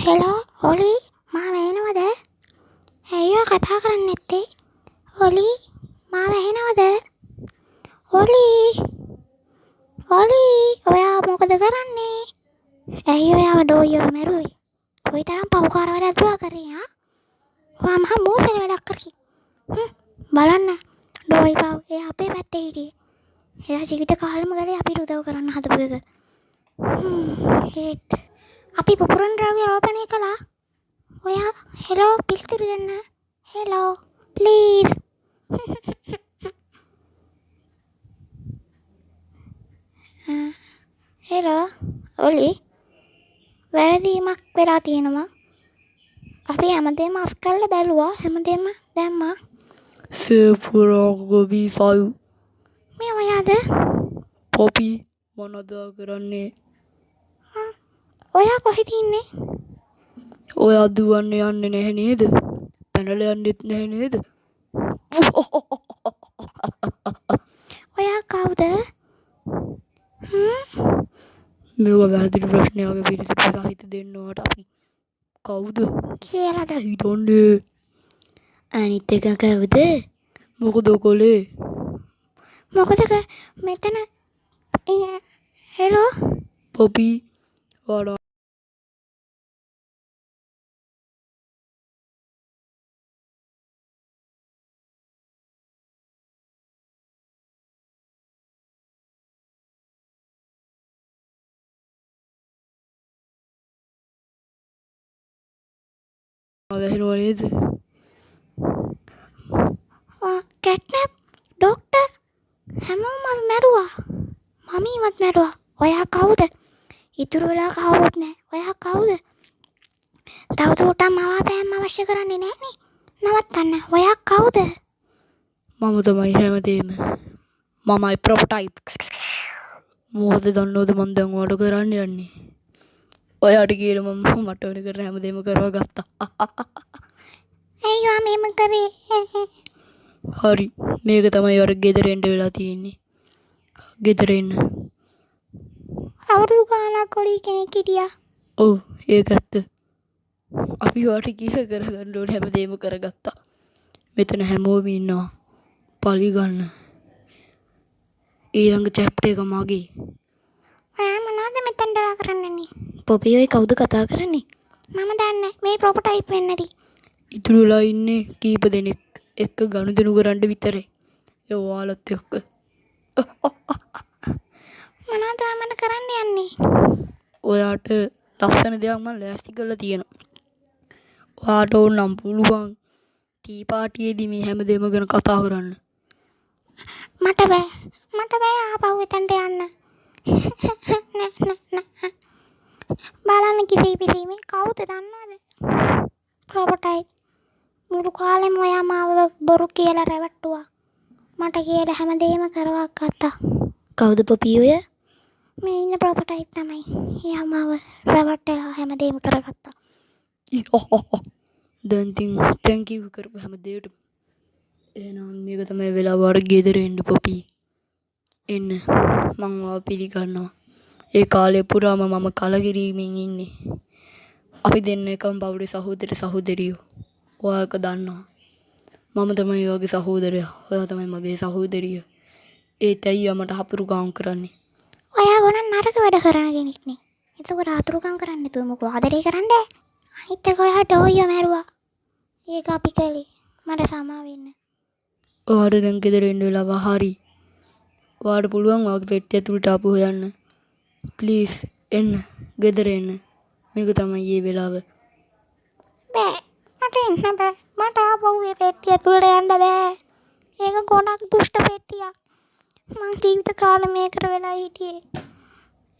Hello ඔලි මා වැහෙනවද? ඇයියෝ කතා කරන්නේ නැත්තේ? ඔලි මා වැහෙනවද? ඔලි ඔයා මොකද කරන්නේ? ඇයි ඔයාව ඩෝයියව මැරුවේ? කොයිතරම් පව්කාර වැඩක්ද ඔයා කරේ ආ? ඔයා මහා මෝසල වැඩක් කරකි. බලන්න ඩෝයි පව් එයා අපේ පැත්තේ හිටියේ. එයා ජීවිත කාලෙම ගලේ අපිට උදව් කරන්න හදපු එක. ඒත් අපි පුපුරන් ද්‍රව්‍ය රෝපණය කළා. ඔයා හෙලෝ පිළිතුරු දෙන්න. Hello please. හෙලෝ ඔලි වැරදීමක් වෙලා තියෙනවා. අපි හැමදේම අස් කරලා බැලුවා. හැමදේම දැම්මා. සේපුරාගොබි සයු මේ ඔයාද? පොපි මොනවද කරන්නේ? ඔයා කොහෙද ඉන්නේ? ඔයා දුවන්න යන්නේ නැහැ නේද? පැනලා යන්නෙත් නැහැ නේද? ඔයා කවුද? මේක වැදගත් ප්‍රශ්නයක් පිළිතුරු සහිත දෙන්නවට අපි කවුද කියලාද හිතන්නේ? අනිත් එක කවුද? මොකද කොලේ? මෙතන හෙලෝ පොපි වඩා වැහෙනව නේද? කැට්නප් ඩොක්ටර් හැමෝම මැරුවා. මමීවත් මැරුවා. ඔයා කවුද? ඉතුරු වෙලා කවුරුත් නැහැ. ඔයා කවුද? තවදුරටත් මවාපෑම් අවශ්‍ය කරන්නේ නැහනේ. නවත්තන්න. ඔයා කවුද? මම තමයි හැමදේම. මමයි ප්‍රොටෝටයිප්. මොකද දන්නවද මන් දැන් ඔයාලට කරන්න යන්නේ? ඔයාට කියලා මම මට ඕන කරන හැමදේම කරව ගත්තා. ඇයි ඔයා මෙහෙම කරේ? හරි මේක තමයි අර ගෙදර එන්න වෙලා තියෙන්නේ. ගෙදර එන්න. අවුරුදු ගානක් කොලී කෙනෙක් හිටියා. ඔව් ඒක ඇත්ත. අපි වාට කියලා කරගන්න ඕනේ හැමදේම කරගත්තා. මෙතන හැමෝම ඉන්නවා. පලි ගන්න. ඊළඟ චැප්ටර් එක මගේ. ඔයා මොනවද මෙතනදලා කරන්නේ? පොපි ඔය කවුද කතා කරන්නේ? මම දන්නේ මේ ප්‍රොටෝටයිප් වෙන්නදී. ඉතුරුලා ඉන්නේ කීප දෙනෙක් එක්ක ගනුදෙනු කරන්න විතරයි. ඒ ඔයාලත් එක්ක. මොනවද මට කරන්න යන්නේ? ඔයාට ලස්සන දෙයක් මම ලෑස්ති කරලා තියෙනවා. ඔයාට ඕන නම් පුළුවන් ටී පාටියේදී මේ හැමදේම ගැන කතා කරන්න. මට බෑ ආපහු එතනට යන්න. නෑ. බලන්න කිසි පිළිමේ කවුද දන්නවද? ප්‍රොටෝටයිප්. මුළු කාලෙම ඔයා මාව බොරු කියලා රැවට්ටුවා. මට කියලා හැමදේම කරවක් ගත්තා. කවුද පොපි ඔය? මේ ඉන්න ප්‍රොටෝටයිප් තමයි. එයා මාව රැවට්ටලා හැමදේම කරගත්තා. දැන් තින් thank you කරපු හැමදේටම. එහෙනම් මේක තමයි වෙලාව වර ගෙදර එන්න පොපි. එන්න මං ඔයාව පිළිගන්නවා. ඒ කාලේ පුරාම මම කලකිරීමෙන් ඉන්නේ. අපි දෙන්න එකම පවුලේ සහෝදරියෝ. ඔයා එක දන්නවා. මම තමයි ඔයාගේ සහෝදරයා. ඔයා තමයි මගේ සහෝදරිය. ඒත් ඇයි මට හපුරුකම් කරන්නේ? ඔයා ගොනක් නරක වැඩ කරන කෙනෙක් නේ. එතකොට ආතුරුකම් කරන්නේ නැතුව මොකෝ ආදරේ කරන්නේ? අනිත් එක ඔයා ඩෝයිය මැරුවා. ඒක අපි කළේ. මට සමා වෙන්න. ඔයාට දැන් ගෙදර එන්න වෙලාව හරි. ඔයාට පුළුවන් ඔයාගේ පෙට්ටිය ඇතුළට ආපහු යන්න. ප්ලීස් එන්න ගෙදර එන්න. මේක තමයි මේ වෙලාව. බෑ. මට එන්න බෑ. මට ආපහු මේ පෙට්ටිය ඇතුළට යන්න බෑ. ඒක ගොනක් දුෂ්ට පෙට්ටියක්. මං ජීවිත කාලෙ මේකට වෙලා හිටියේ.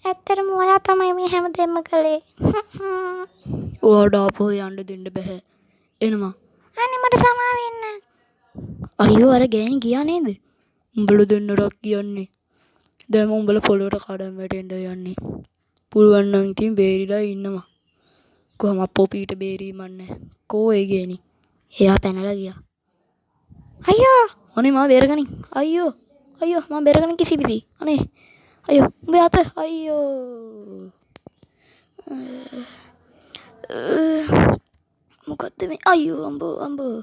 ඇත්තටම ඔයා තමයි මේ හැමදේම කළේ. ඔයාට ආපහු යන්න දෙන්න බෑ. එනවා. අනේ මට සමා වෙන්න. අයියෝ අර ගෑණි ගියා නේද? උඹලා දෙන්නට කියන්නේ. දැන් උඹලා පොළොවට කඩන් වැටෙන්න යන්නේ. පුළුවන් නම් ඉතින් බේරිලා ඉන්නවා. කොහොම පොපීට බේරීමක් නැහැ. කෝ ඒ ගෑණි? එයා පැනලා ගියා. අයියෝ අනේ මාව බේරගනින්. අයියෝ මම බේරගනින් කිසි. අනේ අයියෝ උඹ අත අයියෝ. මොකක්ද මේ අයියෝ අම්බෝ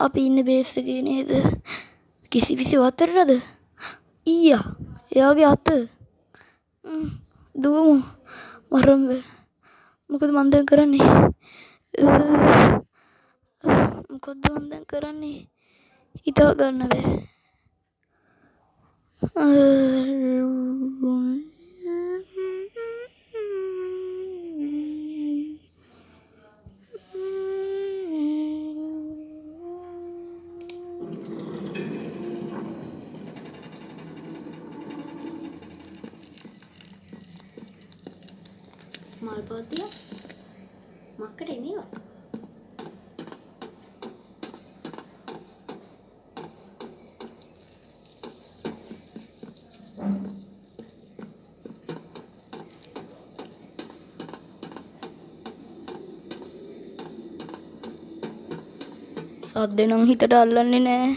අපි ඉන්න බේස් එකේ නේද කිසි වතරද ඊයා එයාගේ අත දුවමු මරම්බ මොකද මන් දැන් කරන්නේ මොකද්ද මන් දැන් කරන්නේ හිතා ගන්න බෑ මල් පොතිය මක්කට එනේවා සද්ද නම් හිතට අල්ලන්නේ නෑ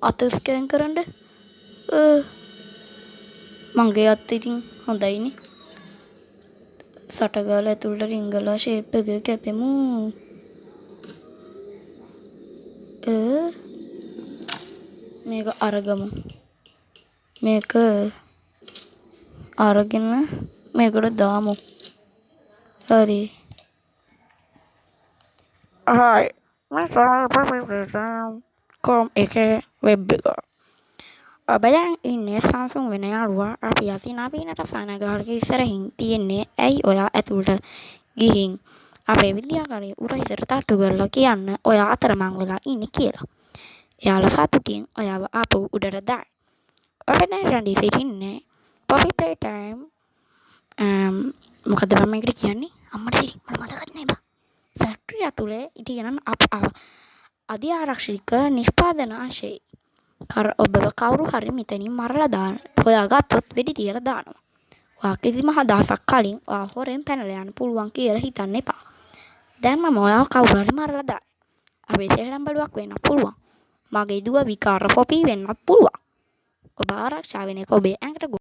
අත ස්කෑන් කරන්න මගේ අත ඉතින් හොඳයිනේ සටගාලා ඇතුළට රිංගලා ෂේප් එක කැපෙමු මේක අරගමු මේක අරගෙන මේකට දාමු හරි හායි කොම් එකේ වෙබ් එක ඔබ දැන් ඉන්නේ Samsung වෙන යාළුවා අපි අසිනාපීනට සනගාරක ඉස්සරහින් තියෙන්නේ ඇයි ඔයා ඇතුළට ගිහින් අපේ විද්‍යාගාරයේ උරහිසට තට්ටු කරලා කියන්න ඔයා අතරමං වෙලා ඉන්නේ කියලා. එයාලා සතුටින් ඔයාව ආපහු උඩට දායි. ඔබ දැන් රැඳී සිටින්නේ Poppy Playtime මොකද මම මේකට කියන්නේ අම්මට සිරි මම මතකත් නෑ බා. ෆැක්ටරි ඇතුලේ ඉතින් අධි ආරක්ෂිත නිෂ්පාදන අංශයේ ඔබව කවුරු හරි මෙතනින් මරලා දාන හොයාගත්තොත් වෙඩි තියලා දානවා. ඔයා කිසිම හදාසක් කලින් ඔයා හොරෙන් පැනලා යන්න පුළුවන් කියලා හිතන්න එපා. දැන් මම ඔයාව කවුරු හරි මරලා දායි. අපේ සෙල්ලම් බඩුවක් වෙන්න පුළුවන්. මගේ දුව විකාර පොපි වෙන්නත් පුළුවන්. ඔබ ආරක්ෂා වෙන එක ඔබේ ඇඟට